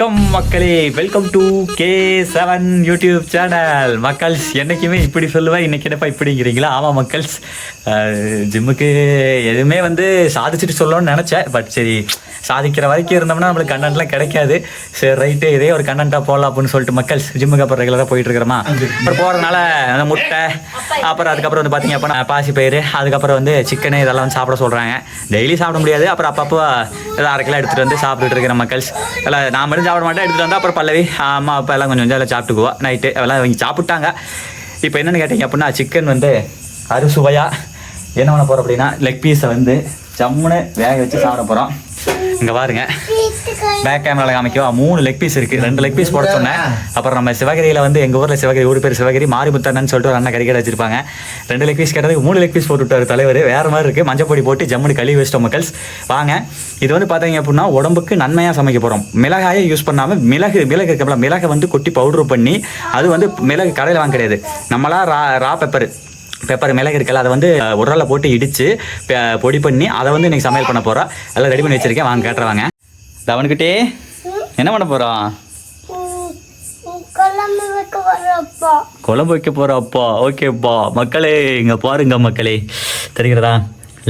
வணக்கம் மக்களே, welcome to K7 YouTube channel. மக்கள்ஸ் என்றைக்குமே இப்படி சொல்லுவேன், இன்றைக்கி என்னப்பா இப்படிங்கிறீங்களா? ஆமாம் மக்கள்ஸ், ஜிம்முக்கு எதுவுமே சாதிச்சுட்டு சொல்லணும்னு நினச்சேன். பட் சரி, சாதிக்கிற வரைக்கும் இருந்தோம்னா நம்மளுக்கு கண்டென்ட்லாம் கிடைக்காது. சரி ரைட்டு, இதே ஒரு கண்டென்ட்டாக போடலாம் அப்படின்னு சொல்லிட்டு மக்கள்ஸ் ஜிம்முக்கு அப்புறம் ரெகுலராக போயிட்டுருக்கிறோமா. அப்புறம் போகிறதுனால அந்த முட்டை, அப்புறம் அதுக்கப்புறம் பார்த்தீங்க அப்படின்னா பாசி பயிறு, அதுக்கப்புறம் சிக்கனு இதெல்லாம் சாப்பிட சொல்கிறாங்க. டெய்லி சாப்பிட முடியாது, அப்புறம் அப்பப்போ ஏதாவது அரை கிலோ எடுத்துகிட்டு சாப்பிட்டுட்டு இருக்கிற மக்கள்ஸ் எல்லாம். நான் மட்டும் சாப்பிட மாட்டேன், எடுத்துகிட்டு வந்தால் அப்புறம் பல்லவி அம்மா அப்பா எல்லாம் கொஞ்சம் எல்லாம் சாப்பிட்டுக்குவோம். நைட்டு எல்லாம் இவங்க சாப்பிட்டாங்க. இப்போ என்னென்னு கேட்டிங்க அப்படின்னா, சிக்கன் அறுசுவையாக என்ன பண்ண போகிறோம் அப்படின்னா, லெக் பீஸை ஜம்முன்னு வேக வச்சு சாப்பிட போகிறோம். இங்கே பாருங்க, பேக் கேமராவில் காமிக்கவா, 3 லெக் பீஸ் இருக்குது. 2 லெக் பீஸ் போட சொன்னேன். அப்புறம் நம்ம சிவகிரியில் எங்கள் ஊரில் சிவகிரி, ஊர் பேர் சிவகிரி, மாரிமுத்தண்ணன்னு சொல்லிட்டு ஒரு அண்ணன் கறிக்கடை வச்சிருப்பாங்க. 2 லெக் பீஸ் கேட்டதுக்கு 3 லெக் பீஸ் போட்டு விட்டார் தலைவர். வேறு மாதிரி இருக்குது. மஞ்சள் பொடி போட்டு ஜம்முன்னு கழுவி வச்சிட்டோம் மக்கள்ஸ். வாங்க, இது பார்த்தீங்க அப்படின்னா உடம்புக்கு நன்மையாக சமைக்க போகிறோம். மிளகாயை யூஸ் பண்ணாமல் மிளகு இருக்கல, மிளகை கொட்டி பவுட்ரு பண்ணி, அது மிளகு கடையில் வாங்க கிடையாது, நம்மளா ரா பெப்பர் மிளகு இருக்கல, அதை உரலில் போட்டு இடித்து பொடி பண்ணி அதை இன்றைக்கி சமையல் பண்ண போகிறோம். எல்லாம் ரெடி பண்ணி வச்சுருக்கேன், வாங்க கேட்டுருவாங்க. அவனுக்கிட்டே என்ன பண்ண போகிறோம்? குழம்பு வைக்க போகிறோம் அப்பா. ஓகேப்பா மக்களே, இங்கே பாருங்க மக்களே, தெரிகிறதா?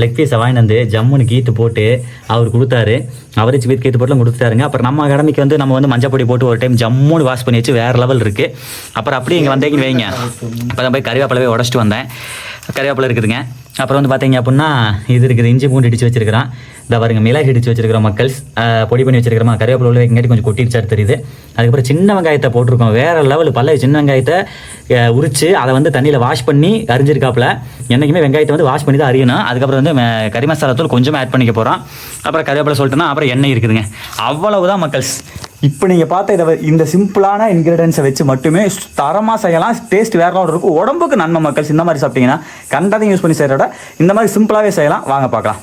லெக் பீஸை வாங்கிட்டு ஜம்முன்னு கீத்து போட்டு அவர் கொடுத்தாரு. அவரே வீட்டு கீத்து போட்டுலாம் கொடுத்துட்டாருங்க. அப்புறம் நம்ம கடமைக்கு நம்ம மஞ்சள் பொடி போட்டு ஒரு டைம் ஜம்முன்னு வாஷ் பண்ணி வச்சு வேறு லெவல் இருக்குது. அப்புறம் அப்படியே இங்கே வந்தேங்கன்னு வைங்க. இப்போ தான் போய் கறிவேப்பிலவே உடச்சிட்டு வந்தேன். கறிவேப்பிலை இருக்குதுங்க. அப்புறம் பார்த்தீங்க அப்படின்னா இது இருக்குது, இஞ்சி பூண்டு இடித்து வச்சிருக்கிறான். இந்த பாருங்க, மிளகு இடித்து வச்சிருக்கிறோம் மக்கள்ஸ், பொடி பண்ணி வச்சிருக்கிறோமா. கறிவேப்பிலை உள்ள வைக்காட்டி கொஞ்சம் கொட்டிடுச்சாரு தெரியுது. அதுக்கப்புறம் சின்ன வெங்காயத்தை போட்டிருக்கோம். வேறு லெவல் பல்ல சின்ன வெங்காயத்தை உரித்து அதை தண்ணியில் வாஷ் பண்ணி அரிஞ்சிருக்காப்புல. என்றைக்குமே வெங்காயத்தை வாஷ் பண்ணி தான் அறியணும். அதுக்கப்புறம் கறி மசாலா தூள் கொஞ்சமாக ஆட் பண்ணிக்க போகிறோம். அப்புறம் கறிவேப்பிலை சொல்லிட்டோன்னா அப்புறம் எண்ணெய் இருக்குதுங்க. அவ்வளவுதான் மக்கள்ஸ். இப்போ நீங்கள் பார்த்த இந்த சிம்பிளான இன்க்ரீடியன்ஸை வச்சு மட்டுமே தரமாக செய்யலாம். டேஸ்ட் வேறு லெவல் இருக்கும். உடம்புக்கு நன்மை மக்கள்ஸ். இந்த மாதிரி சாப்பிட்டீங்கன்னா கண்டதையும் யூஸ் பண்ணி செய்கிறத இந்த மாதிரி சிம்பிளாகவே செய்யலாம். வாங்க பார்க்கலாம்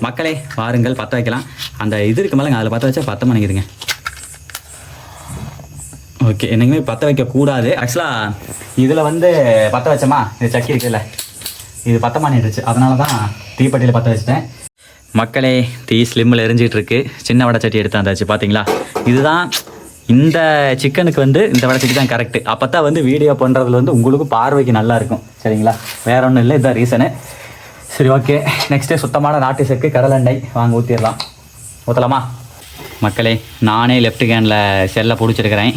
மக்களே. வாருங்கள், பற்ற வைக்கலாம். அந்த இது இருக்கு மேலே, அதில் பற்ற வச்சா பற்ற மாட்டேங்குதுங்க. ஓகே, என்னைக்குமே பற்ற வைக்கக்கூடாது. ஆக்சுவலாக இதில் பற்ற வச்சோமா, இது சக்கி இருக்குல்ல, இது பற்ற மாட்டேடுச்சு. அதனால தான் தீப்பெட்டியில் பற்ற வச்சுட்டேன் மக்களே. தீ ஸ்லிம்மில் எரிஞ்சிட்டு இருக்கு. சின்ன வடை சட்டி எடுத்து வந்தாச்சு. பார்த்தீங்களா, இதுதான் இந்த சிக்கனுக்கு இந்த வடை சட்டி தான் கரெக்டு. அப்போ தான் வீடியோ பண்ணுறதுல உங்களுக்கு பார்வைக்கு நல்லா இருக்கும். சரிங்களா, வேற ஒன்றும் இல்லை, இதுதான் ரீசனு. சரி ஓகே, நெக்ஸ்ட்டு சுத்தமான நாட்டு செக்கு கடலெண்ணெய் வாங்க ஊற்றிடலாம். ஊற்றலாமா மக்களே? நானே லெஃப்ட் ஹேண்டில் செல்லை பிடிச்சிருக்கிறேன்,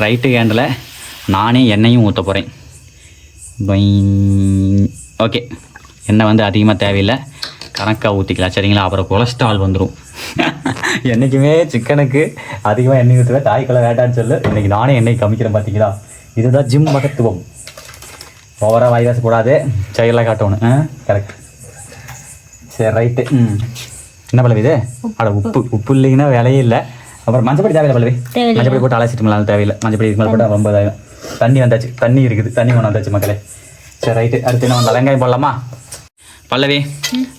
ரைட்டு ஹேண்டில் நானே எண்ணெயும் ஊற்ற போகிறேன். ஓகே, எண்ணெய் அதிகமாக தேவையில்லை, கணக்காக ஊற்றிக்கலாம். சரிங்களா, அப்புறம் கொலஸ்ட்ரால் வந்துடும். என்றைக்குமே சிக்கனுக்கு அதிகமாக எண்ணெய் ஊற்றுவேன், தாய்க்குள்ள வேண்டான்னு சொல்லு. இன்றைக்கி நானே எண்ணெய் கம்மிக்கிறேன். பார்த்தீங்களா, இதுதான் ஜிம் மகத்துவம். ஓவராக வாய் பேசக்கூடாது, செயலாக காட்டணும். கரெக்ட். சரி ரைட்டு. என்ன பழவி இது? அட உப்பு இல்லைங்கன்னா வேலையே இல்லை. அப்புறம் மஞ்சப்பொடி தேவையில்லை பழவி, மஞ்சப்பொடி போட்டு அலசிட்டுங்களா? அது தேவையில்லை. மஞ்சப்பொடி இது மேலே போட்டால் ரொம்ப இதாகும். தண்ணி வந்தாச்சு, தண்ணி இருக்குது, தண்ணி கொண்டு வந்தாச்சு மக்களே. சரி ரைட்டு. அடுத்து என்ன வெங்காயம் போடலாமா பல்லவி?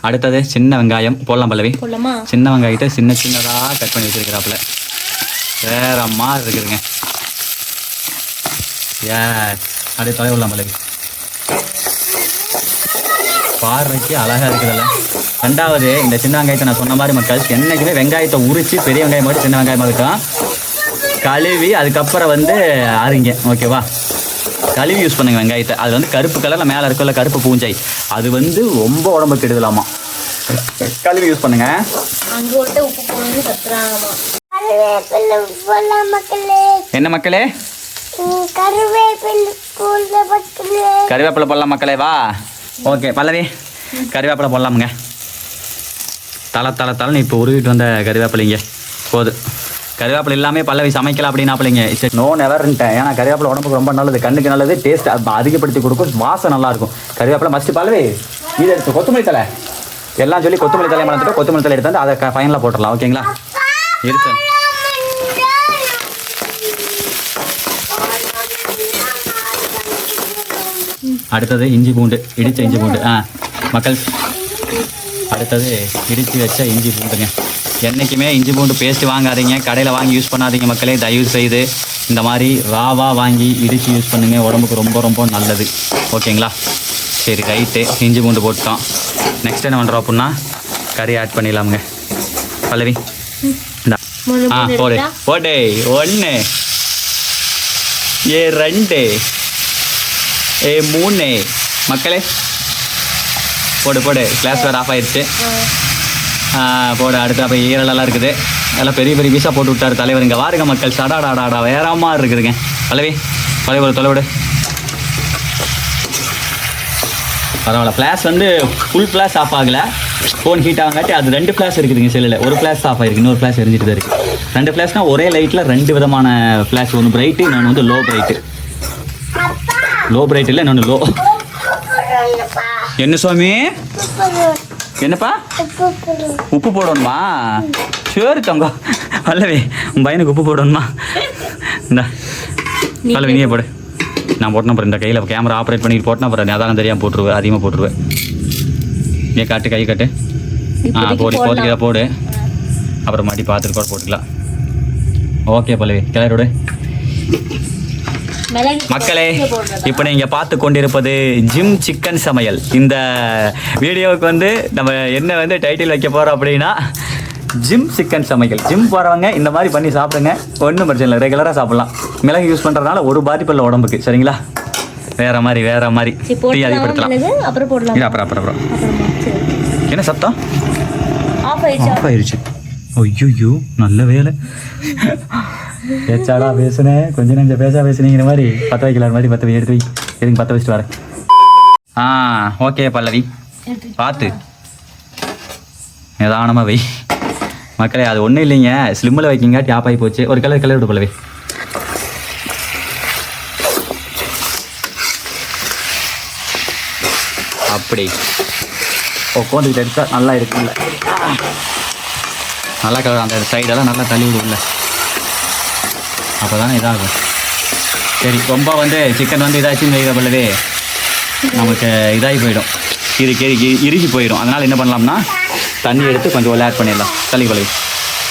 அடுத்தது சின்ன வெங்காயம் போடலாம் பல்லவி. சின்ன வெங்காயத்தை சின்னதாக கட் பண்ணி வச்சிருக்கிறாப்புல, வேற மாதிரி இருக்குதுங்க. அடுத்து தொலை விடலாம் பல்லவி. பார்வைக்கு அழகாக இருக்குதுல்ல. ரெண்டாவது, இந்த சின்ன வெங்காயத்தை நான் சொன்ன மாதிரி மக்கள் என்றைக்குமே வெங்காயத்தை உரித்து பெரிய வெங்காயம் மட்டும் சின்ன வெங்காயமாக இருக்கும் கழுவி அதுக்கப்புறம் அரிங்க. ஓகேவா, கழுவி யூஸ் பண்ணுங்க வெங்காயத்தை. அது கருப்பு கலரில் மேலே இருக்குல்ல, கருப்பு பூஞ்சை, அது ரொம்ப உடம்பு கெடுதலாமா. கழுவி யூஸ் பண்ணுங்க. என்ன மக்களே? கருவேப்பிலை போடலாம் மக்களே. வா ஓகே பல்லவி, கருவேப்பிலை போடலாமுங்க. தலை இப்போ உருவிட்டு வந்த கருவேப்பிலைங்க போதும். கருவேப்பிலை இல்லாமல் பல்லவி சமைக்கலாம் அப்படின்னாப்பிள்ளைங்க. சரி, நோ நெவர்ன்ட்டேன். ஏன்னா கருவேப்பிலை உடம்புக்கு ரொம்ப நல்லது, கண்ணுக்கு நல்லது, டேஸ்ட் அதிகப்படுத்தி கொடுக்கும், வாசம் நல்லாயிருக்கும். கருவேப்பிலை மஸ்ட்டு பல்லவி. இது எடுத்து கொத்தமல்லி தலை எல்லாம் சொல்லி கொத்தமல்லி தலையை மறந்துட்டு கொத்தமல்லி தலை எடுத்து அதை ஃபைனலாக போட்டுடலாம். ஓகேங்களா, இருக்கு. அடுத்தது இஞ்சி பூண்டு, இடித்த இஞ்சி பூண்டு. மக்கள், அடுத்தது இடித்து வச்ச இஞ்சி பூண்டுங்க. என்றைக்குமே இஞ்சி பூண்டு பேஸ்ட்டு வாங்காதீங்க, கடையில் வாங்கி யூஸ் பண்ணாதீங்க மக்களே. தயவு செய்து இந்த மாதிரி ராவாக வாங்கி இடித்து யூஸ் பண்ணுங்கள், உடம்புக்கு ரொம்ப ரொம்ப நல்லது. ஓகேங்களா, சரி ரைட்டு. இஞ்சி பூண்டு போட்டோம். நெக்ஸ்ட் என்ன பண்ணுறோம் அப்படின்னா கறி ஆட் பண்ணிடலாமுங்க பல்லவி. போடு போடு. 1 ஏ 2 ஏ 3 மக்களே போடு போடு. கிளாஸ் வேறு ஆஃப் ஆயிடுச்சு. போடு. அடுத்து அப்போ ஈரலெல்லாம் இருக்குது. எல்லாம் பெரிய பெரிய பீஸாக போட்டு விட்டார் தலைவர். இங்கே வாருங்க மக்கள். சடாடாடாடா வேற மாதிரி இருக்குதுங்க. பல்லவி ஒரு தொலைவிடு. பரவாயில்ல. ஃப்ளாஷ் வந்து ஃபுல் ஃப்ளாஷ் ஆஃப் ஆகலை. ஃபோன் ஹீட் ஆகாட்டி அது 2 ஃப்ளாஷ் இருக்குதுங்க செல்லில். ஒரு ஃப்ளாஷ் ஆஃப் ஆகிருக்கு, இன்னொரு ஃப்ளாஷ் எரிஞ்சிட்டு தான் இருக்குது. 2 ஃப்ளாஷ்னால் ஒரே லைட்டில் 2 விதமான ஃப்ளாஷ். ஒன்று பிரைட்டு, இன்னொன்று வந்து லோ பிரைட்டு. லோ பிரைட் இல்லை, இன்னொன்று லோ. என்ன சுவாமி? என்னப்பா? உப்பு போடணுமா? சரி தங்கம். பல்லவி உன் பையனுக்கு உப்பு போடணுமா? இந்த பல்லவி நீயே போடு. நான் போட்டேன் அப்புறம் இந்த கையில் கேமரா ஆப்ரேட் பண்ணிட்டு போட்டேன் அப்புறம் அதான் தெரியாமல் போட்டுருவேன். அதிகமாக போட்டுருவேன். நீ காட்டு, கை காட்டு. போட்டு போடு. அப்புறம் மாட்டி பார்த்துட்டு கூட போட்டுக்கலாம். ஓகே பல்லவி கிளறோடு. மக்களே இப்போ நீங்கள் பார்த்து கொண்டிருப்பது ஜிம் சிக்கன் சமையல். இந்த வீடியோவுக்கு வந்து நம்ம என்ன வந்து டைட்டில் வைக்க போகிறோம் அப்படின்னா ஜிம் சிக்கன் சமையல். ஜிம் போகிறவங்க இந்த மாதிரி பண்ணி சாப்பிடுங்க, ஒன்றும் பிரச்சனை இல்லை. ரெகுலராக சாப்பிட்லாம். மிளகு யூஸ் பண்ணுறதுனால ஒரு பாதிப்பு இல்லை உடம்புக்கு. சரிங்களா? வேற மாதிரி டீ அதிகப்படுத்தலாம். அப்புறம் என்ன சத்தம்? ஆஃப் ஆயிடுச்சு. ஐயோ நல்ல வேலை. பேச்சாடா பேசுனேன், கொஞ்சம் நெஞ்ச பேசுனீங்கிற மாதிரி. பற்ற வைக்கல மாதிரி எடுத்து வை. எதுங்க பற்ற வச்சுட்டு வரேன். ஓகே பல்லவி பார்த்து நிதானமாக வை. மக்களே அது ஒன்றும் இல்லைங்க, ஸ்லிம்மில் வைக்கிங்காட்டி ஆஃப் ஆகி போச்சு. ஒரு கலர் விடு பல்லவி. அப்படி உட்காந்துக்கிட்டு எடுத்தா நல்லா இருக்குல்ல. நல்லா கலர் அந்த சைடெல்லாம் நல்லா தள்ளி விடும்ல, அப்போ தானே இதாகும். சரி ரொம்ப வந்து சிக்கன் வந்து இதாச்சும் செய்கிற பல்லவே நமக்கு இதாகி போயிடும், இறுகி போயிடும். அதனால் என்ன பண்ணலாம்னா தண்ணி எடுத்து கொஞ்சம் ஆட் பண்ணிடலாம். தள்ளி பல்லவி.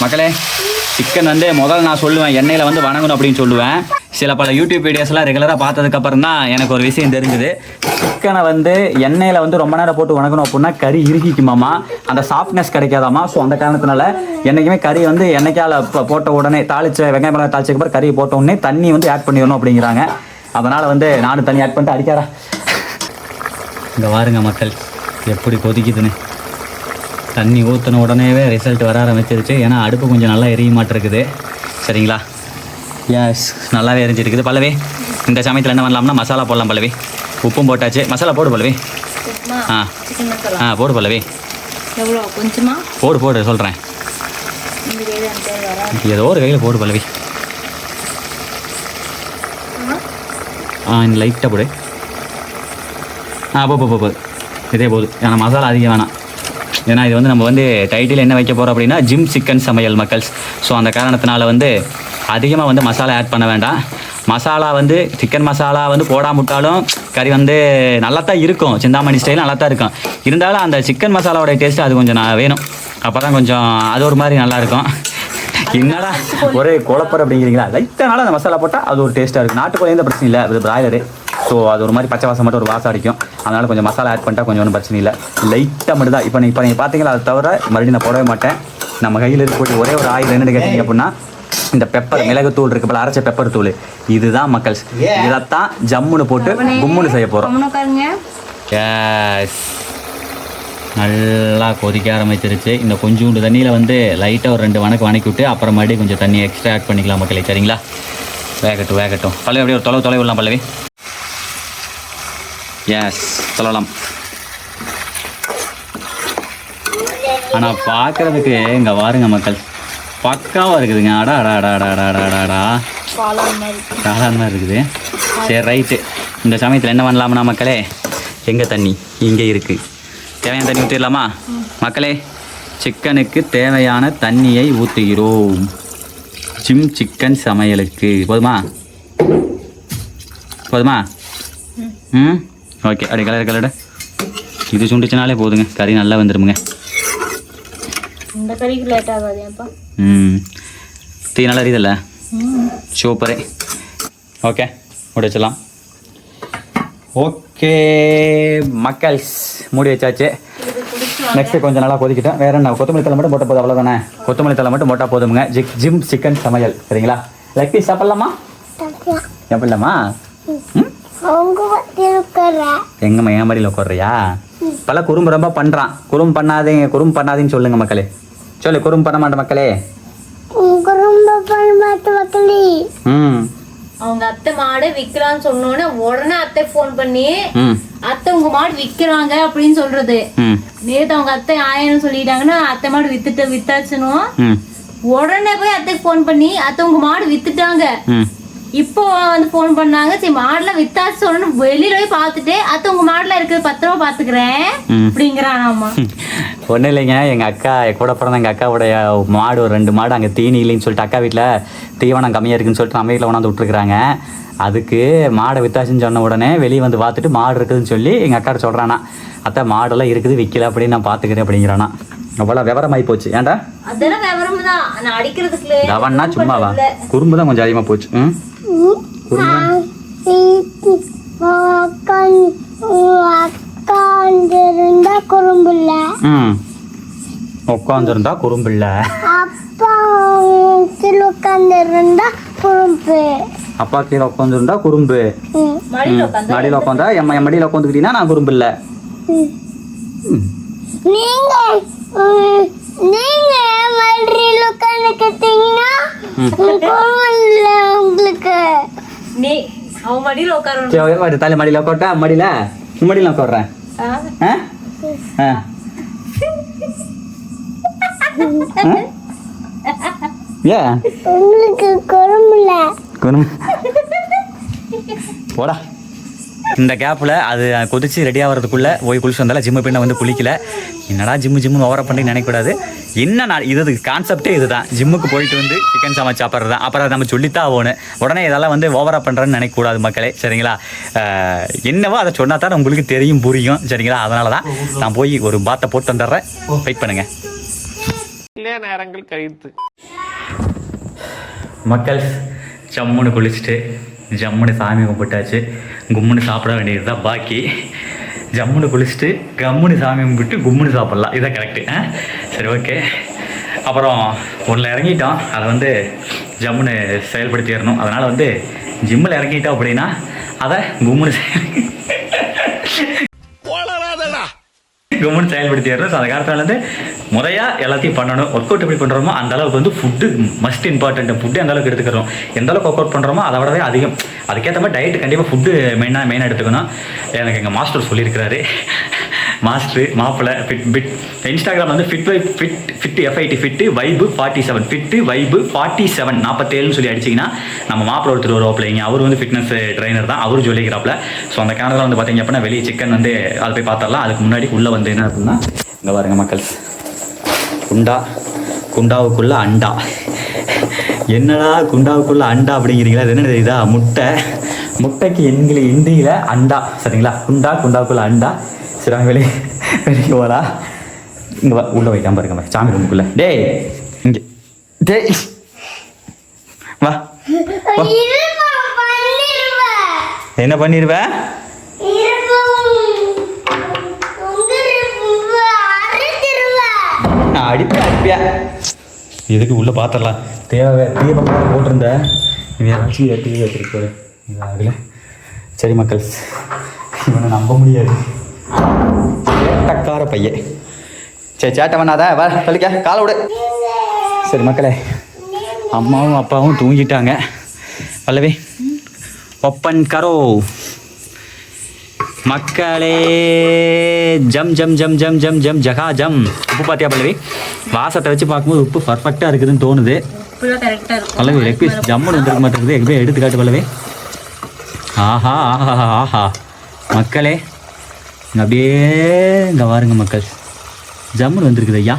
மக்களே சிக்கன் வந்து முதல்ல நான் சொல்லுவேன் எண்ணெயில் வந்து வணங்கணும் அப்படின்னு சொல்லுவேன். சில பல யூடியூப் வீடியோஸ்லாம் ரெகுலராக பார்த்ததுக்கப்புறம் தான் எனக்கு ஒரு விஷயம் தெரிஞ்சுது. சிக்கனை வந்து எண்ணெயில் வந்து ரொம்ப நேரம் போட்டு வணங்கணும் அப்படின்னா கறி இறுகிக்குமாமா, அந்த சாஃப்ட்னஸ் கிடைக்காதாமா. ஸோ அந்த காரணத்தினால என்றைக்குமே கறி வந்து எண்ணெய்க்கால போட்ட உடனே வெங்காயம் மிளகாய் தாளிச்சதுக்கப்புறம் கறியை போட்ட உடனே தண்ணி வந்து ஆட் பண்ணிடணும் அப்படிங்கிறாங்க. அதனால் வந்து நானும் தண்ணி ஆட் பண்ணிட்டு அடிக்காரா. இங்கே பாருங்க மக்கள் எப்படி கொதிக்குதுன்னு. தண்ணி ஊற்றின உடனேவே ரிசல்ட் வர ஆரம்பிச்சிருச்சு. ஏன்னா அடுப்பு கொஞ்சம் நல்லா எரிய மாட்டிருக்குது. சரிங்களா? எஸ் நல்லாவே எரிஞ்சிருக்குது. பல்லவி இந்த சமயத்தில் என்ன பண்ணலாம்னா மசாலா போடலாம். பல்லவி உப்பும் போட்டாச்சு. மசாலா போடு பல்லவி. போடு பல்லவி. போடு சொல்கிறேன். ஏதோ ஒரு கையில் போடு பல்லவி. இந்த லைட்டாக போடு. போது இதே போதும். ஏன்னா மசாலா அதிகம் வேணாம். ஏன்னா இது வந்து நம்ம வந்து டைட்டில் என்ன வைக்க போகிறோம் அப்படின்னா ஜிம் சிக்கன் சமையல் மக்கள்ஸ். ஸோ அந்த காரணத்தினால வந்து அதிகமாக வந்து மசாலா ஆட் பண்ண வேண்டாம். மசாலா வந்து சிக்கன் மசாலா வந்து போடாமட்டாலும் கறி வந்து நல்லா தான் இருக்கும். சிந்தாமணி ஸ்டைல் நல்லா தான் இருக்கும். இருந்தாலும் அந்த சிக்கன் மசாலாவோட டேஸ்ட்டு அது கொஞ்சம் வேணும். அப்போ தான் கொஞ்சம் அது ஒரு மாதிரி நல்லாயிருக்கும். என்னடா ஒரே குழப்பர் அப்படிங்கிறீங்களா? லைட்டானால அந்த மசாலா போட்டால் அது ஒரு டேஸ்ட்டாக இருக்கும். நாட்டுக்கோழி எந்த பிரச்சனை இல்லை, அது பிராய்லரு. ஸோ அது ஒரு மாதிரி பச்சை வாசம் மட்டும் ஒரு வாசம் அடிக்கும். அதனால் கொஞ்சம் மசாலா ஆட் பண்ணிட்டா கொஞ்சம் ஒன்றும் பிரச்சனை இல்லை. லைட்டாக மட்டும் தான். இப்போ நீங்கள் பார்த்தீங்களா, அதை தவிர மறுபடியும் நான் போடவே மாட்டேன். நம்ம கையில் இருக்கக்கூடிய ஒரே ஒரு ஆயில் என்னென்னு கேட்டீங்க அப்படின்னா இந்த பெப்பர் மிளகுத்தூள் இருக்குது போல, அரைச்ச பெப்பர் தூள். இதுதான் மக்கள்ஸ். இதைத்தான் ஜம்முன்னு போட்டு கும்முன்னு செய்ய போகிறோம். நல்லா கொதிக்க ஆரம்பிச்சிருச்சு. இந்த கொஞ்சோண்டு தண்ணியில் வந்து லைட்டாக ஒரு 2 வணக்கு வணக்கி விட்டு அப்புறம் மறுபடியும் கொஞ்சம் தண்ணி எக்ஸ்ட்ரா ஆட் பண்ணிக்கலாம் மக்களே. சரிங்களா? வேகட்டும். பல்லவி அப்படியே ஒரு தொலைவு விடலாம் பல்லவி. எஸ் சொல்லலாம். ஆனால் பார்க்குறதுக்கு இங்கே வாருங்க மக்கள் பக்காவாக இருக்குதுங்க. அடாடாடாடாடாடாடா காளான் மாதிரி இருக்குது. சரி ரைட்டு. இந்த சமயத்தில் என்ன பண்ணலாம்னா மக்களே, எங்கே தண்ணி இங்கே இருக்குது. தேவையான தண்ணி ஊற்றிடலாமா மக்களே? சிக்கனுக்கு தேவையான தண்ணியை ஊற்றுகிறோம். ஜிம் சிக்கன் சமையலுக்கு போதுமா? ஓகே. அப்படி கலர் இது சுண்டுச்சுனாலே போதுங்க, கறி நல்லா வந்துடுமுங்க. தீ நல்லா எரியுதில்ல? சூப்பரே. ஓகே முடிச்சிடலாம். ஓகே மக்கள்ஸ் மூடி வச்சாச்சு. நெக்ஸ்ட் கொஞ்சம் நல்லா கொதிக்கிட்டேன். வேற என்ன, கொத்தமல்லி தலை மட்டும் போட்ட போதும், அவ்வளோதானே. கொத்தமல்லி தலை மட்டும் போட்டால் போதுமுங்க. ஜிம் சிக்கன் சமையல். சரிங்களா? லெக் பீஸ் சாப்பிடலாமா? சாப்பிடலாமா? எங்கம்மா என் மடியில் உட்கார்றியா? பல குறும்பு ரொம்ப பண்ணுறான். குறும்பு பண்ணாதீங்கன்னு சொல்லுங்க மக்களே. சொல்லு, குறும்பு பண்ண மாட்டேன் மக்களே. அவங்க அத்தை மாடு விக்கலான்னு சொன்னோன்னே உடனே அத்தை போன் பண்ணி அத்தை உங்க மாடு விக்கிறாங்க அப்படின்னு சொல்றது. நேத்து அவங்க அத்தை ஆயன்னு சொல்லிட்டாங்கன்னா அத்தை மாடு வித்தாச்சுன்னு உடனே போய் அத்தைக்கு போன் பண்ணி அத்தை உங்க மாடு வித்துட்டாங்க. இப்போ வந்து போன் பண்ணாங்க. சரி மாடுலாம் வித்தாச்சு சொல்லணும். வெளியில போய் பார்த்துட்டு அத்தை உங்க மாடுல இருக்குது 10 ரூபா பாத்துக்கிறேன் அப்படிங்கிறான். ஆமா ஒன்றும் இல்லைங்க. எங்கள் அக்கா கூட பிறந்த எங்கள் அக்காவுடைய மாடு ஒரு 2 மாடு அங்கே தீனி இல்லைன்னு சொல்லிட்டு அக்கா வீட்டில் தீவனம் கம்மியாக இருக்குன்னு சொல்லிட்டு நம்ம வீட்டில் கொண்டாந்து விட்டுருக்குறாங்க. அதுக்கு மாடை வித்தாச்சுன்னு சொன்ன உடனே வெளியே வந்து பார்த்துட்டு மாடு இருக்குதுன்னு சொல்லி எங்கள் அக்கா சொல்கிறானா, அத்தை மாடெல்லாம் இருக்குது விற்கல அப்படின்னு நான் பார்த்துக்கிறேன் அப்படிங்கிறானா. அவ்வளோ விவரமாகி போச்சு. ஏன்டா அதெல்லாம் விவரம் தான். நான் அடிக்கிறதுக்கு லவன்னா சும்மாவா? குறும்பு தான் கொஞ்சம் அதிகமாக போச்சு. உட்காந்துருந்தா குறும்பு இல்ல. அப்பா கீழே உட்காந்துருந்தா குறும்பு. மடியில உட்காந்தா என் மடியில உட்காந்துக்கிட்டீங்கன்னா நான் குறும்பு இல்ல. தலை மடியில உட்காட்டா மடியில உட்காடுறேன். போடா. இந்த கேப்பில் அது கொதிச்சு ரெடி ஆகிறதுக்குள்ளே போய் குளிச்சு வந்தாலும் ஜிம்மு பின்ன வந்து குளிக்கல. என்னடா ஜிம்மு ஓவர பண்ணி நினைக்கக்கூடாது. என்ன இது கான்செப்டே இதுதான். ஜிம்முக்கு போயிட்டு வந்து சிக்கன் சமைச்சு சாப்பிட்றது தான். அப்புறம் நம்ம சொல்லித்தான் ஆகணும். உடனே இதெல்லாம் வந்து ஓவராக பண்ணுறேன்னு நினைக்கக்கூடாது மக்களே. சரிங்களா? என்னவோ அதை சொன்னா தான் உங்களுக்கு தெரியும், புரியும். சரிங்களா? அதனால தான் நான் போய் ஒரு பாத்தை போட்டு வந்துடுறேன். வெயிட் பண்ணுங்க. நேரங்கள் கழித்து மக்கள் ஜம்முன்னு குளிச்சுட்டு ஜம்முன்னு சாமி கும்பிட்டாச்சு. கும்முன்னு சாப்பிட வேண்டியது தான் பாக்கி. ஜம்முன்னு குளிச்சுட்டு கம்முன்னு சாமி கும்பிட்டு கும்முன்னு சாப்பிட்லாம். இதான் கரெக்டு. சரி, ஓகே. அப்புறம் ஒன்றில் இறங்கிட்டோம். அதை வந்து ஜம்முன்னு செயல்படுத்திடணும். அதனால் வந்து ஜிம்மில் இறங்கிட்டோம் அப்படின்னா அதை கும்முன்னு செயல்படுத்திடுறோம். ஸோ அந்த காலத்தில் வந்து முறையாக எல்லாத்தையும் பண்ணணும். ஒர்க் அவுட் எப்படி பண்ணுறோமோ அந்த அளவுக்கு வந்து ஃபுட்டு மஸ்ட் இம்பார்ட்டன்ட். ஃபுட்டு அந்த அளவுக்கு எடுத்துக்கிறோம். எந்த அளவுக்கு ஒர்க் அவுட் பண்ணுறோமோ அதை விடவே அதிகம். அதுக்கேற்ற மாதிரி டயட்டு கண்டிப்பாக ஃபுட்டு மெயினாக எடுத்துக்கணும். எனக்கு எங்கள் மாஸ்டர் சொல்லியிருக்கிறாரு. மாப்பிள்ளை ஃபிட் இன்ஸ்டாகிராம் வந்து fit F I T fit vibe 47 fit vibe 47 47ன்னு சொல்லி அடிச்சிங்கன்னா நம்ம மாப்பிள்ளை ஒருத்தர் வருவாப்பிள்ளைங்க. அவர் வந்து ஃபிட்னஸ் ட்ரைனர் தான். அவரும் சொல்லிக்கிறாப்புல. ஸோ அந்த கேனலில் வந்து பார்த்தீங்க அப்படின்னா வெளியே சிக்கன் வந்து அதை போய் பார்த்தரலாம். அதுக்கு முன்னாடி உள்ளே வந்து என்ன இருக்குன்னா, இங்கே பாருங்க மக்கள், குண்டாவுக்குள்ள அண்டா. என்னடா குண்டாவுக்குள்ள அண்டா அப்படிங்கிறீங்களா? அது என்ன தெரியுதா? முட்டைக்கு இந்தியில் அண்டா. சரிங்களா? குண்டாவுக்குள்ள அண்டா. சரி, வெளியே போலா. இங்கே உள்ள வைக்காம பாருங்க சாமி ரூமுக்குள்ள. டேய் இங்கே டேய் வா. என்ன பண்ணிடுவ? அடிப்பியா இதுக்கு உள்ளே பார்த்துடலாம். தீபம் போட்டிருந்த யாராச்சும் டிவி வச்சிருக்கோரு இதாகல. சரி மக்கள், இவனை நம்ப முடியாது. சேட்டக்கார பையன். சரி, சேட்டை பண்ணாத. வா சொல்லிக்க, காலை விடு. சரி மக்களே, அம்மாவும் அப்பாவும் தூங்கிட்டாங்க. பல்லவி ஒப்பன் கரோ மக்களே. ஜம் ஜம் ஜம் ஜம் ஜம் ஜம் ஜகா ஜம். உப்பு பார்த்தியா பல்லவி? வாசத்தை வச்சு பார்க்கும்போது உப்பு பர்ஃபெக்டாக இருக்குதுன்னு தோணுது. பல்லவி லெக் பீஸ் ஜம்முன்னு வந்துருக்க மாட்டேங்குது. எங்கே எடுத்து காட்டு பல்லவி. ஆஹா ஆஹா ஆஹா மக்களே, அப்படியே இங்கே பாருங்க மக்கள், ஜம்முன்னு வந்துருக்குது ஐயா.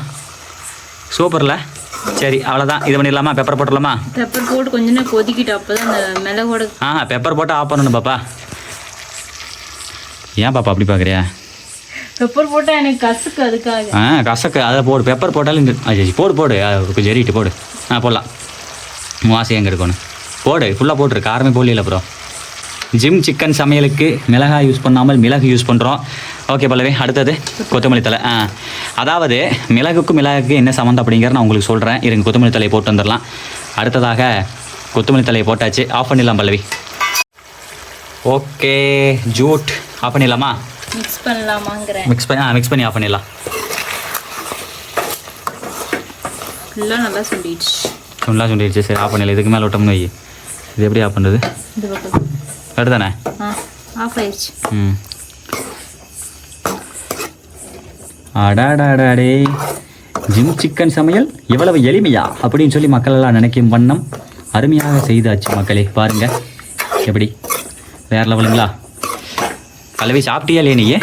சூப்பர்ல. சரி, அவ்வளோதான். இது பண்ணிடலாமா? பெப்பர் போட்டுடலாமா? பெப்பர் போட்டு கொஞ்ச நேரம் கொதிக்கிட்டு அப்போதான் அந்த மிளகோட. பெப்பர் போட்டு ஆஃப் பண்ணணும் பாப்பா. ஏன் பாப்பா அப்படி பார்க்குறியா? பெப்பர் போட்டால் எனக்கு கசக்கு, அதுக்காக. கசக்கு அதை போடு. பெப்பர் போட்டாலும் போடு கொஞ்சம் எரிட்டு போடு. போடலாம். வாசி எங்கே இருக்கணும் போடு. ஃபுல்லாக போட்டுரு. காரமே போடல அப்புறம். ஜிம் சிக்கன் சமையலுக்கு மிளகாய் யூஸ் பண்ணாமல் மிளகு யூஸ் பண்ணுறோம். ஓகே பல்லவி, அடுத்தது கொத்தமல்லி தழை. அதாவது மிளகுக்கும் என்ன சம்மந்தம் அப்படிங்கிற நான் உங்களுக்கு சொல்கிறேன். இருங்க, கொத்தமல்லி தலையை போட்டு வந்துடலாம். அடுத்ததாக கொத்தமல்லி தலையை போட்டாச்சு, ஆஃப் பண்ணிடலாம் பல்லவி. ஓகே, ஜூட் ஆஃப் பண்ணிடலாமா? மிக்ஸ் பண்ணலாமாங்கிறேன். மிக்ஸ் பண்ணி ஆஃப் பண்ணிடலாம். ஃபுல்லாக நல்லா சுண்டிடுச்சு. சரி, ஆஃப் பண்ணிடலாம். இதுக்கு மேலே விட்டோம்னு வை. இது எப்படி ஆஃப் பண்ணுறது? அடுத்தானே ஆஃப் ஆயிடுச்சு. அடாடாடே, ஜிம் சிக்கன் சமையல் இவ்வளவு எளிமையா அப்படின்னு சொல்லி மக்கள் எல்லாம் நினைக்கும் வண்ணம் அருமையாக செய்தாச்சு மக்களே. பாருங்க எப்படி வேற லெவலுங்களா. பல்லவி சாப்பிட்டியா இல்லையா? நீயே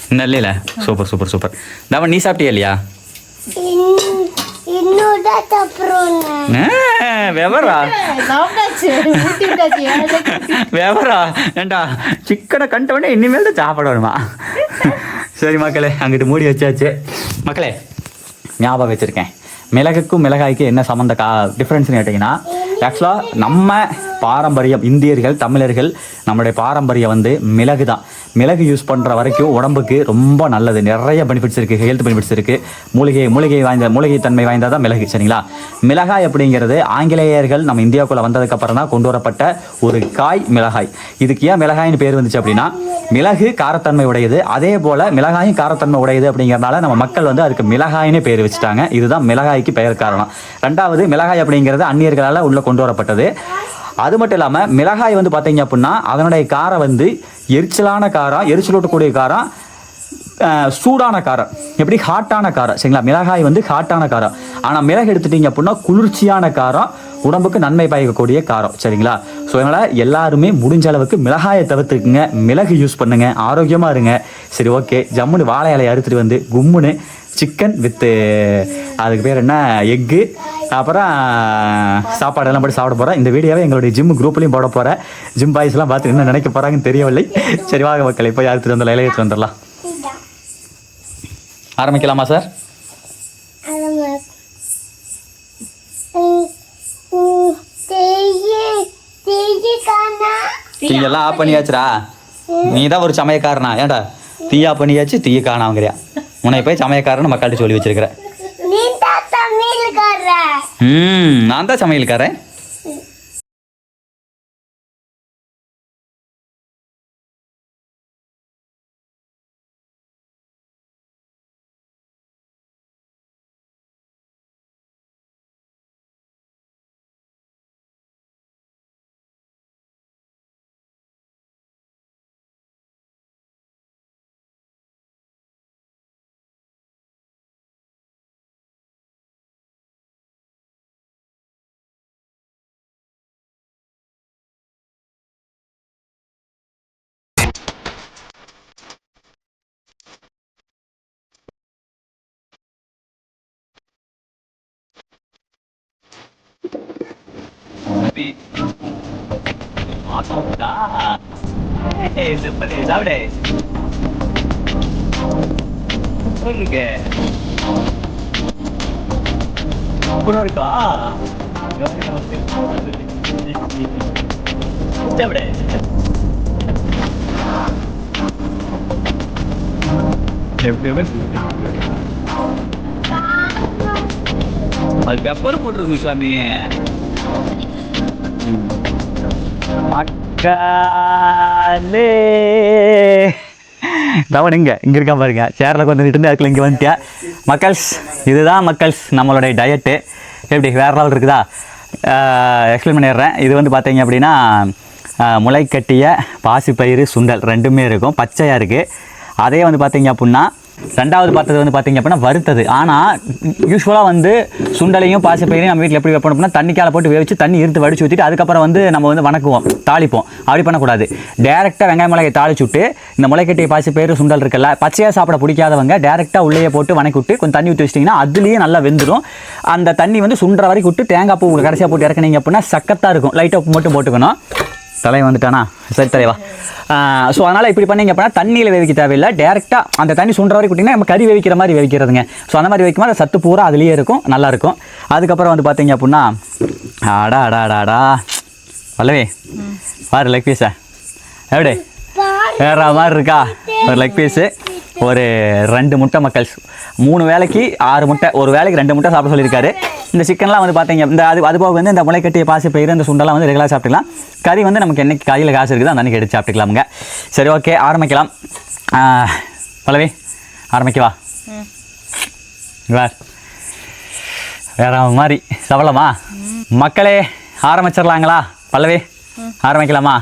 இன்னும் இல்லையில. Super super super. தவன் நீ சாப்பிட்டியா இல்லையா? ஏண்டா சிக்கனை கண்டவனே இனிமேல் தான் சாப்பிடணுமா? சரி மக்களே, அங்கிட்டு மூடி வச்சாச்சு. மக்களே ஞாபகம் வச்சுருக்கேன், மிளகுக்கும் மிளகாய்க்கும் என்ன சம்மந்த டிஃப்ரென்ஸ்னு கேட்டிங்கன்னா, ஆக்சுவலாக நம்ம பாரம்பரியம் இந்தியர்கள் தமிழர்கள் நம்மளுடைய பாரம்பரியம் வந்து மிளகு தான். மிளகு யூஸ் பண்ணுற வரைக்கும் உடம்புக்கு ரொம்ப நல்லது. நிறைய பெனிஃபிட்ஸ் இருக்குது, ஹெல்த் பெனிஃபிட்ஸ் இருக்குது. மூலிகை தன்மை வாய்ந்ததான் மிளகு. சரிங்களா? மிளகாய் அப்படிங்கிறது ஆங்கிலேயர்கள் நம்ம இந்தியாவுக்குள்ளே வந்ததுக்கப்புறம் தான் கொண்டு வரப்பட்ட ஒரு காய் மிளகாய். இதுக்கு ஏன் மிளகாயின்னு பேர் வந்துச்சு அப்படின்னா, மிளகு காரத்தன்மை உடையது, அதே போல் மிளகாயும் காரத்தன்மை உடையது அப்படிங்கிறனால நம்ம மக்கள் வந்து அதுக்கு மிளகாயின்னு பேர் வச்சுட்டாங்க. இதுதான் மிளகாய்க்கு பெயர் காரணம். ரெண்டாவது, மிளகாய் அப்படிங்கிறது அந்நியர்களால் உள்ளே கொண்டு வரப்பட்டது. அது மட்டும் இல்லாமல் மிளகாய் வந்து பார்த்தீங்க அப்படின்னா அதனுடைய காரம் வந்து எரிச்சலான காரம், எரிச்சலூட்டக்கூடிய காரம், சூடான காரம், எப்படி ஹாட்டான காரம். சரிங்களா? மிளகாய் வந்து ஹாட்டான காரம். ஆனால் மிளகு எடுத்துட்டீங்க அப்படின்னா குளிர்ச்சியான காரம், உடம்புக்கு நன்மை பயக்கக்கூடிய காரம். சரிங்களா? ஸோ அதனால் எல்லாருமே முடிஞ்ச அளவுக்கு மிளகாயை தவிர்த்துக்குங்க, மிளகு யூஸ் பண்ணுங்க, ஆரோக்கியமாக இருங்க. சரி, ஓகே. ஜம்முன்னு வாழை இலையை அறுத்துட்டு வந்து கும்முன்னு சிக்கன் வித்து அதுக்கு பேர் என்ன எக்கு, அப்புறம் சாப்பாடெல்லாம் போட்டு சாப்பிட போகிறேன். இந்த வீடியோவை எங்களுடைய ஜிம் குரூப்லேயும் போட போகிறேன். ஜிம் பாய்ஸ்லாம் பார்த்து என்ன நினைக்க போகிறாங்கன்னு தெரியவில்லை. சரி வாங்க மக்களை, போய் அறுத்துட்டு வந்து இலையை எடுத்துட்டு வந்துடலாம். ஆரம்பிக்கலாமா சார்? தீயெல்லாம் ஆஃப் பண்ணியாச்சுரா. நீ தான் ஒரு சமயக்காரனா? ஏன்டா தீ ஆஃப் பண்ணியாச்சு, தீய காணாங்கிறியா? உன்னை போய் சமயக்காரன்னு மக்கள்கிட்ட சொல்லி வச்சிருக்கிறேன். நான் தான் சமையல்காரன். சாப்பிடு. இருக்கா அது பெப்பர் போட்டுருக்கு சாமி. மக்களே தவன் இங்கே இருக்கா பாருங்க, சேரில் வந்துட்டு இருந்து அதுக்குள்ள இங்கே வந்துட்டியா மக்கள்ஸ். இதுதான் மக்கள்ஸ் நம்மளுடைய டயட்டு. எப்படி வேறு லெவல் இருக்குதா? எக்ஸ்பிளைன் பண்ணிடுறேன். இது வந்து பார்த்தீங்க அப்படின்னா முளைக்கட்டிய பாசிப்பயிறு சுண்டல் ரெண்டுமே இருக்கும், பச்சையாக இருக்குது. அதே வந்து பார்த்தீங்க அப்படின்னா ரெண்டாவது பார்த்தது வந்து பார்த்தீங்க அப்படின்னா வறுத்தது. ஆனால் யூஸ்வலாக வந்து சுண்டலையும் பாசிப்பயிரையும் நம்ம வீட்டில் எப்படி வைப்போம் அப்படின்னா தண்ணிக்கால போட்டு வேவிச்சு தண்ணி இருத்து வடிச்சு ஊற்றிட்டு அதுக்கப்புறம் வந்து நம்ம வந்து வணக்குவோம், தாளிப்போம். அப்படி பண்ணக்கூடாது. டேரெக்டாக வெங்காய மிளகாயை தாளிச்சு விட்டு இந்த முளைக்கட்டிய பாசிப்பயிறு சுண்டல் இருக்குல்ல, பச்சையாக சாப்பிட பிடிக்காதவங்க டேரெக்டாக உள்ளே போட்டு வணக்கி விட்டு கொஞ்சம் தண்ணி ஊற்றி வச்சிட்டிங்கன்னா அதுலேயே நல்லா வெந்துடும். அந்த தண்ணி வந்து சுண்டுற வரைக்கும் விட்டு தேங்காய் பூ கடைசியாக போட்டு இறக்குனீங்க அப்படின்னா சக்கத்தாக இருக்கும். லைட்டாக உப்பு மட்டும் போட்டுக்கணும். தலை வந்துட்டானா? சரி தலைவா. ஸோ அதனால் இப்படி பண்ணிங்க அப்படின்னா தண்ணியில் வேவிக்க தேவையில்லை, டேரெக்டாக அந்த தண்ணி சுண்டுற வரைக்கும் விட்டிங்கன்னா நம்ம கறி வேவிக்கிற மாதிரி வேவிக்கிறதுங்க. ஸோ அந்த மாதிரி வைக்கும் போது சத்து பூரா அதுலேயே இருக்கும், நல்லாயிருக்கும். அதுக்கப்புறம் வந்து பார்த்தீங்க அப்படின்னா அடா பல்லவி பாரு லெக் பீஸா எப்படி வேற மாதிரி இருக்கா? ஒரு லெக் பீஸு ஒரு 2 முட்டை மக்கள்ஸ். 3 வேளைக்கு 6 முட்டை, ஒரு வேளைக்கு 2 முட்டை சாப்பிட சொல்லியிருக்காரு. இந்த சிக்கன்லாம் வந்து பார்த்தீங்க இந்த அது போக வந்து இந்த முளைக்கட்டிய பாசி பயிர் இந்த சுண்டெல்லாம் வந்து ரெகுலராக சாப்பிட்டுக்கலாம். கறி வந்து நமக்கு என்னைக்கு கையில் காசு இருக்குது அந்த அன்றைக்கி எடுத்து சாப்பிட்டுக்கலாமுங்க. சரி ஓகே ஆரம்பிக்கலாம். பல்லவி ஆரம்பிக்கவா? வேற மாதிரி சவலமா மக்களே ஆரம்பிச்சிடலாங்களா? பல்லவி ஆரம்பிக்கலாமா?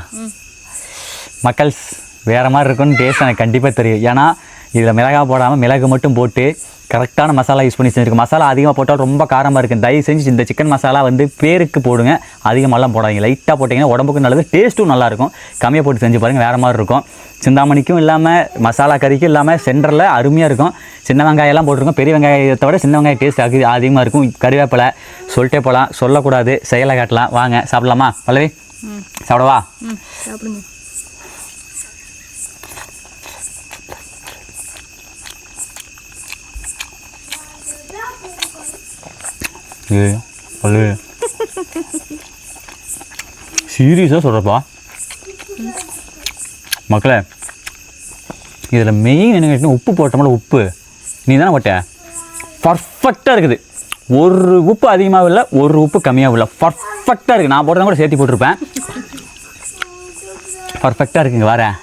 மக்கள்ஸ் வேறு மாதிரி இருக்குன்னு டேஸ்ட் எனக்கு கண்டிப்பாக தெரியும். ஏன்னா இதில் மிளகாய் போடாமல் மிளகு மட்டும் போட்டு கரெக்டான மசாலா யூஸ் பண்ணி செஞ்சுருக்கு. மசாலா அதிகமாக போட்டால் ரொம்ப காரமாக இருக்குது. தயவு செஞ்சு இந்த சிக்கன் மசாலா வந்து பேருக்கு போடுங்க, அதிகமாகலாம் போடாதீங்க. லைட்டாக போட்டிங்கன்னா உடம்புக்கும் நல்லது, டேஸ்ட்டும் நல்லாயிருக்கும். கம்மியாக போட்டு செஞ்சு பாருங்கள், வேறு மாதிரி இருக்கும். சிந்தாமணிக்கும் இல்லாமல் மசாலா கறிக்கும் இல்லாமல் சென்டரில் அருமையாக இருக்கும். சின்ன வெங்காயம்லாம் போட்டிருக்கோம். பெரிய வெங்காயத்தை விட சின்ன வெங்காயம் டேஸ்ட் அதிகமாக இருக்கும். கறிவேப்பிலை சொல்லிட்டே போகலாம், சொல்லக்கூடாது, செயலை காட்டலாம். வாங்க சாப்பிடலாமா? பல்லவி சாப்பிடவா? சாப்பிடுங்க. சீரியஸாக சொல்கிறப்பா மக்களே, இதில் மெயின் என்ன கேட்டீங்கன்னா உப்பு போட்டோம்ல, உப்பு நீ தானே போட்ட, பர்ஃபெக்டாக இருக்குது. ஒரு உப்பு அதிகமாகவும் இல்லை, ஒரு உப்பு கம்மியாகவும் இல்லை, பர்ஃபெக்டாக இருக்குது. நான் போட்டதை கூட சேர்த்து போட்டிருப்பேன். பர்ஃபெக்டாக இருக்குங்க. வரேன்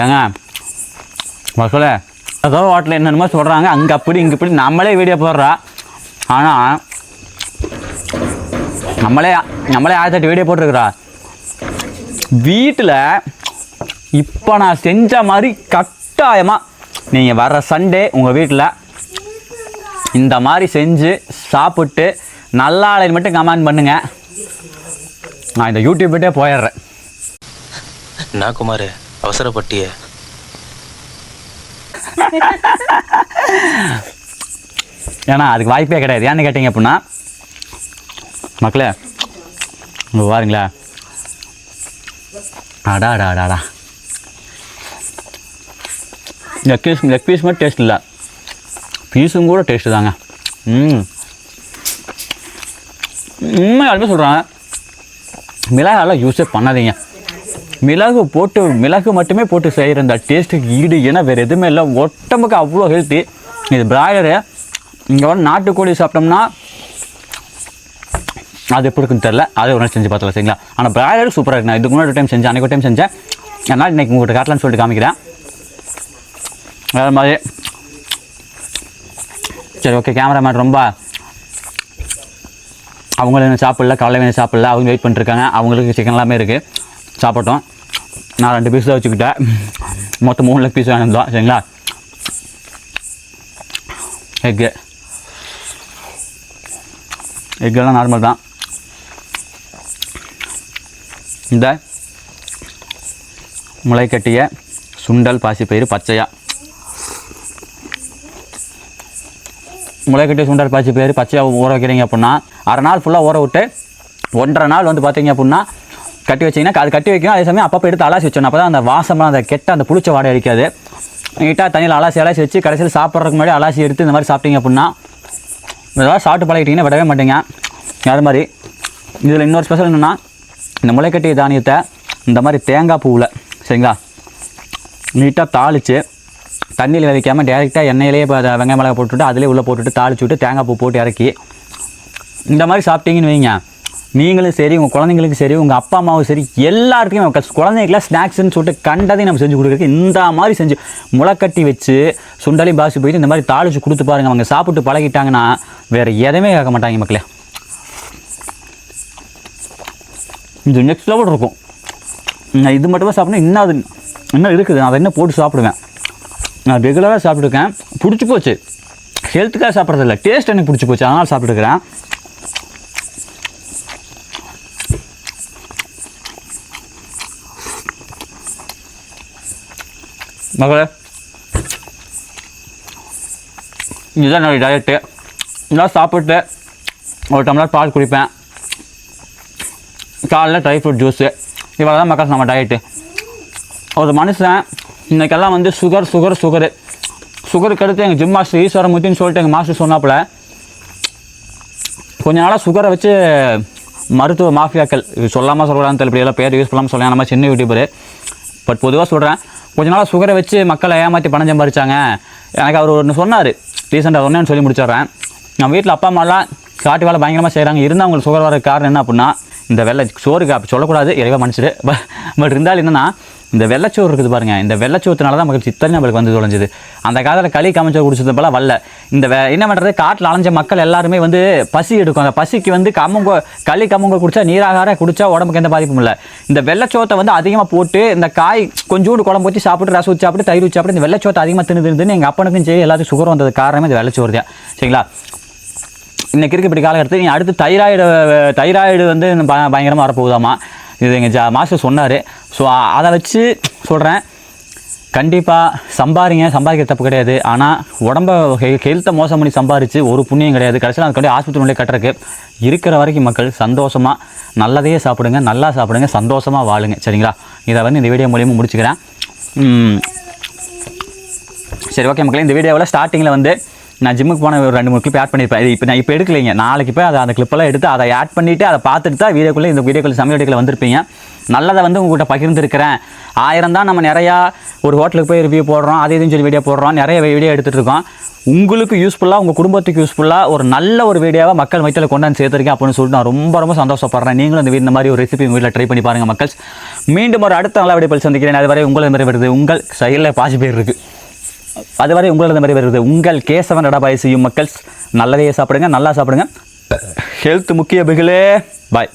ஏங்க மக்களே, ஏதோ ஹோட்டலில் என்னென்னமோ சொல்கிறாங்க, அங்கே அப்படி இங்கே இப்படி நம்மளே வீடியோ போடுறா. ஆனால் நம்மளே 1008 வீடியோ போட்டிருக்கிறா. வீட்டில் இப்போ நான் செஞ்ச மாதிரி கட்டாயமாக நீங்கள் வர்ற சண்டே உங்கள் வீட்டில் இந்த மாதிரி செஞ்சு சாப்பிட்டு நல்லா இல்லைன்னு மட்டும் கமெண்ட் பண்ணுங்கள். நான் இந்த யூடியூப்கிட்டே போயிடுறேன். நான் குமார் அவசரப்பட்டிய ஏன்னா அதுக்கு வாய்ப்பே கிடையாது. ஏன்னு கேட்டீங்க அப்படின்னா மக்களே இங்கே பாருங்களா, அடாடாடாடா லெக் பீஸ் மட்டும் டேஸ்ட் இல்லை, பீஸும் கூட டேஸ்ட்டு தாங்க. யாருமே சொல்கிறாங்க மிளகாலாம் யூஸே பண்ணாதீங்க. மிளகு மட்டுமே போட்டு செய்கிற இந்த டேஸ்ட்டுக்கு ஈடு ஏன்னா வேறு எதுவுமே இல்லை. உடம்புக்கு அவ்வளோ ஹெல்த்தி. இது பிராய்லரு. இங்கே வந்து நாட்டுக்கோழி சாப்பிட்டோம்னா அது எப்படி இருக்குன்னு தெரில, அதை ஒரு நாள் செஞ்சு பார்த்தலாம் சரிங்களா. ஆனால் பிராய்லர் சூப்பராக இருக்கு. நான் இதுக்கு முன்னாடி டைம் செஞ்சேன், அன்றைக்கு டைம் செஞ்சேன். அதனால் இன்றைக்கி உங்கள்கிட்ட காட்டலான்னு சொல்லிட்டு காமிக்கிறேன். வேறு மாதிரி சரி ஓகே. கேமராமேன் ரொம்ப அவங்களும் என்ன சாப்பிடல, காலையில் வேணும் சாப்பிடல, அவங்க வெயிட் பண்ணிட்டுருக்காங்க. அவங்களுக்கு சிக்கன் எல்லாமே இருக்குது, சாப்பிட்டோம். நான் 2 பீஸ் தான் வச்சுக்கிட்டேன். மொத்தம் 3 லெக் பீஸ் வேணும்தான் சரிங்களா. எக்கெல்லாம் நார்மல் தான். இந்த முளைக்கட்டிய சுண்டல் பாசிப்பயிறு பச்சையாக, முளைக்கட்டிய சுண்டல் பாசிப்பயிறு பச்சையாக ஊற வைக்கிறீங்க அப்படின்னா அரை நாள் ஃபுல்லாக ஊற விட்டு 1.5 நாள் வந்து பார்த்தீங்க அப்படின்னா கட்டி வச்சிங்கன்னா அது கட்டி வைக்கணும். அதே சமயம் அப்பப்போ எடுத்து அலாசி வச்சோம். அப்போ தான் அந்த வாசம்லாம் அந்த கெட்ட அந்த புளிச்ச வாடை அடிக்காது. நீட்டாக தண்ணியில் அலாசி வச்சு கடைசியில் சாப்பிட்றதுக்கு முன்னாடி அலாசி எடுத்து இந்த மாதிரி சாப்பிட்டீங்க அப்படின்னா ஏதாவது சாப்பிட்டு பழகிட்டிங்கன்னா விடவே மாட்டீங்க. அது மாதிரி இதில் இன்னொரு ஸ்பெஷல் என்னென்னா, இந்த முளைக்கட்டிய தானியத்தை இந்த மாதிரி தேங்காய் பூவில் சரிங்களா நீட்டாக தாளித்து தண்ணியில் விதைக்காமல் டேரெக்டாக எண்ணெயிலேயே வெங்காய மிளகா போட்டுவிட்டு அதிலே உள்ளே போட்டுவிட்டு தாளிச்சு விட்டு தேங்காய் பூ போட்டு இறக்கி இந்த மாதிரி சாப்பிட்டீங்கன்னு வைங்க, நீங்களும் சரி உங்கள் குழந்தைங்களுக்கும் சரி உங்கள் அப்பா அம்மாவும் சரி எல்லாருக்குமே குழந்தைங்களுக்குலாம் ஸ்நாக்ஸ்ன்னு சொல்லிட்டு கண்டதையும் நம்ம செஞ்சு கொடுக்குறதுக்கு இந்த மாதிரி செஞ்சு முளைக்கட்டி வச்சு சுண்டலி பாசி போயிட்டு இந்த மாதிரி தாளித்து கொடுத்து பாருங்கள். அவங்க சாப்பிட்டு பழகிட்டாங்கன்னா வேறு எதுவுமே கேட்க மாட்டாங்க மக்களே. இது நெக்ஸ்ட் லெவல் இருக்கும். நான் இது மட்டுமே சாப்பிட்ணும், இன்னும் இருக்குது. நான் என்ன போட்டு சாப்பிடுவேன். நான் ரெகுலராக சாப்பிட்டுருக்கேன், பிடிச்சி போச்சு. ஹெல்த்துக்காக சாப்பிட்றதில்ல, டேஸ்ட் எனக்கு பிடிச்சி போச்சு, அதனால் சாப்பிட்டுருக்கிறேன். மகளே இதுதான் என்னுடைய டயட்டு. இதெல்லாம் சாப்பிட்டு ஒரு டம்ளர் பால் குடிப்பேன். காலைல ட்ரை ஃப்ரூட் ஜூஸு, இவ்வளோ தான் மக்கள் நம்ம டயட்டு. ஒரு மனுஷன் இன்றைக்கெல்லாம் வந்து சுகருக்கு அடுத்து எங்கள் ஜிம் மாஸ்டர் ஈஸ்வரமூர்த்தின்னு சொல்லிட்டு எங்கள் மாஸ்டர் சொன்னாப்புல கொஞ்ச நாளாக சுகரை வச்சு மருத்துவ மாஃபியாக்கள் இது சொல்லாமல் சொல்லலாம்னு தெரியல, இப்படியெல்லாம் பேர் யூஸ் பண்ணாமல் சொல்லலாம், நம்ம சின்ன யூடியூபரு. பட் பொதுவாக சொல்கிறேன், கொஞ்ச நாளாக சுகரை வச்சு மக்களை ஏமாற்றி பணம் சம்பாரிச்சாங்க. எனக்கு அவர் ஒன்று சொன்னார் ரீசெண்டாக, ஒன்றேன்னு சொல்லி முடிச்சிடுறேன். நம்ம வீட்டில் அப்பா அம்மாலாம் காட்டு வேலை பயங்கரமாக செய்கிறாங்க, இருந்தால் அவங்களுக்கு சுகர் வர காரணம் என்ன அப்படின்னா இந்த வெள்ளை சோறுக்கு அப்படி சொல்லக்கூடாது, இறைவா மன்னிச்சிடு. பட் இருந்தாலும் என்னென்னா இந்த வெள்ளச்சோறு இருக்குது பாருங்கள், இந்த வெள்ளச்சோத்துனால தான் மக்கள் சித்தனை நம்மளுக்கு வந்து தொலைஞ்சிது. அந்த காலத்தில் களி காமிச்சோறு குடிச்சது போல வரல. இந்த என்ன பண்ணுறது, காட்டில் அலைஞ்ச மக்கள் எல்லாருமே வந்து பசி எடுக்கும். அந்த பசிக்கு வந்து களி கம்மங்க குடித்தா நீராகாரம் குடித்தா உடம்புக்கு எந்த பாதிப்பும் இல்லை. இந்த வெள்ளச்சோத்தை வந்து அதிகமாக போட்டு இந்த காய் கொஞ்சோண்டு குழம்பு வச்சு சாப்பிட்டு ரசம் வச்சு சாப்பிட்டு தயிர் வச்சு சாப்பிட்டு இந்த வெள்ளச்சோத்தை அதிகமாக தின்னு எங்கள் அப்பனுக்கும் சரி எல்லாத்துக்கும் சுகர் வந்தது காரணமே இந்த வெள்ளச்சோறு தான். சரிங்களா? இன்றைக்கி இருக்க இப்படி காலகட்டத்தில் நீ அடுத்து தைராய்டு வந்து பயங்கரமாக வரப்போகுதாமா, இது எங்கள் மாஸ்டர் சொன்னார். ஸோ அதை வச்சு சொல்கிறேன், கண்டிப்பாக சம்பாதிக்க தப்பு கிடையாது. ஆனால் உடம்பை ஹெல்த்தை மோசம் பண்ணி சம்பாரித்து ஒரு புண்ணியம் கிடையாது. கடைசியில் அதுக்காண்டி ஆஸ்பத்திரியிலே கட்டுறக்கு இருக்கிற வரைக்கும் மக்கள் சந்தோஷமாக நல்லதையே சாப்பிடுங்க, நல்லா சாப்பிடுங்க, சந்தோஷமாக வாழுங்க. சரிங்களா? இதை வந்து இந்த வீடியோ மூலியமாக முடிச்சுக்கிறேன். சரி, ஓகே மக்களே, இந்த வீடியோவில் ஸ்டார்டிங்கில் வந்து நான் ஜிம்முக்கு போன ஒரு 2-3 கிளிப் ஆட் பண்ணியிருப்பேன். இது நான் இப்போ எடுக்கலைங்க, நாளைக்கு போய் அந்த கிளிப்பெல்லாம் எடுத்து அதை ஆட் பண்ணிவிட்டு அதை பார்த்துட்டு தான் இந்த வீடியோக்குள்ளே சமையல் வீடியோக்குள்ளே வந்திருப்பீங்க. நல்லதை வந்து உங்கள்கிட்ட பகிர்ந்துருக்கிறேன். 1000 தான் நம்ம நிறையா ஒரு ஹோட்டலுக்கு போய் ரிவ்யூ போடுறோம், அது இதுன்னு சொல்லி வீடியோ போடுறோம், நிறைய வீடியோ எடுத்துகிட்டு இருக்கோம். உங்களுக்கு யூஸ்ஃபுல்லாக, உங்கள் குடும்பத்துக்கு யூஸ்ஃபுல்லாக ஒரு நல்ல ஒரு வீடியோவாக மக்கள் மத்தியில் கொண்டாந்து சேர்த்துருக்கேன் அப்படின்னு சொல்லிட்டு நான் ரொம்ப சந்தோஷப்படுறேன். நீங்களும் இந்த மாதிரி ஒரு ரெசிபி உங்கள் வீட்டில் ட்ரை பண்ணி பாருங்கள் மக்கள். மீண்டும் ஒரு அடுத்த நல்ல வீடியோ சந்திக்கிறேன். அதுவரை உங்களை மாதிரி வருது உங்கள் சைடில் பாசி பேர் இருக்குது, அதுவரை உங்களது மாதிரி வருது உங்கள் கேசவன் டடாபாய் செய்யும் மக்கள். நல்லதையே சாப்பிடுங்க, நல்லா சாப்பிடுங்க, ஹெல்த் முக்கிய பிகிலே. பாய்.